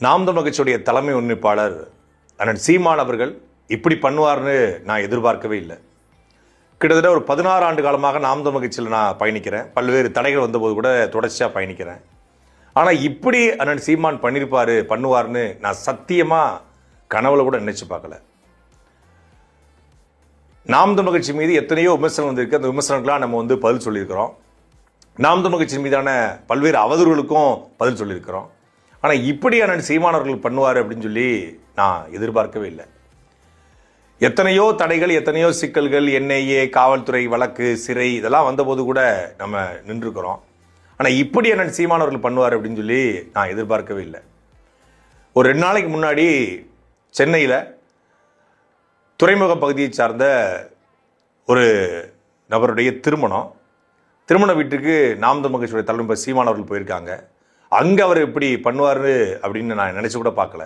நாம் தமிழர் கட்சியுடைய தலைமை ஒருங்கிணைப்பாளர் அண்ணன் சீமான் அவர்கள் இப்படி பண்ணுவார்னு நான் எதிர்பார்க்கவே இல்லை. கிட்டத்தட்ட ஒரு 16 ஆண்டு காலமாக நாம் தமிழர் கட்சியில் நான் பயணிக்கிறேன். பல்வேறு தடைகள் வந்தபோது கூட தொடர்ச்சியாக பயணிக்கிறேன். ஆனால் இப்படி அண்ணன் சீமான் பண்ணுவார்னு நான் சத்தியமாக கனவுல கூட நினைச்சு பார்க்கல. நாம் தமிழர் கட்சி மீது எத்தனையோ விமர்சனம் வந்திருக்கு. அந்த விமர்சனங்களாம் நம்ம பதில் சொல்லியிருக்கிறோம். நாம் தமிழர் கட்சி மீதான பல்வேறு அவதூறுகளுக்கும் பதில் சொல்லியிருக்கிறோம். ஆனால் இப்படி அண்ணன் சீமான் அவர்கள் பண்ணுவார் அப்படின்னு சொல்லி நான் எதிர்பார்க்கவே இல்லை. எத்தனையோ தடைகள், எத்தனையோ சிக்கல்கள், என்ஐஏ, காவல்துறை வழக்கு, சிறை இதெல்லாம் வந்தபோது கூட நம்ம நின்றுக்கிறோம். ஆனால் இப்படி அண்ணன் சீமான் அவர்கள் பண்ணுவார் அப்படின்னு சொல்லி நான் எதிர்பார்க்கவே இல்லை. ஒரு 2 நாளைக்கு முன்னாடி சென்னையில் துறைமுக பகுதியை சார்ந்த ஒரு நபருடைய திருமண வீட்டுக்கு நாம் தமிழர் கட்சியுடைய தலைவர் சீமான் அவர்கள் போயிருக்காங்க. அங்கே அவர் இப்படி பண்ணுவார் அப்படின்னு நான் நினச்சி கூட பார்க்கல.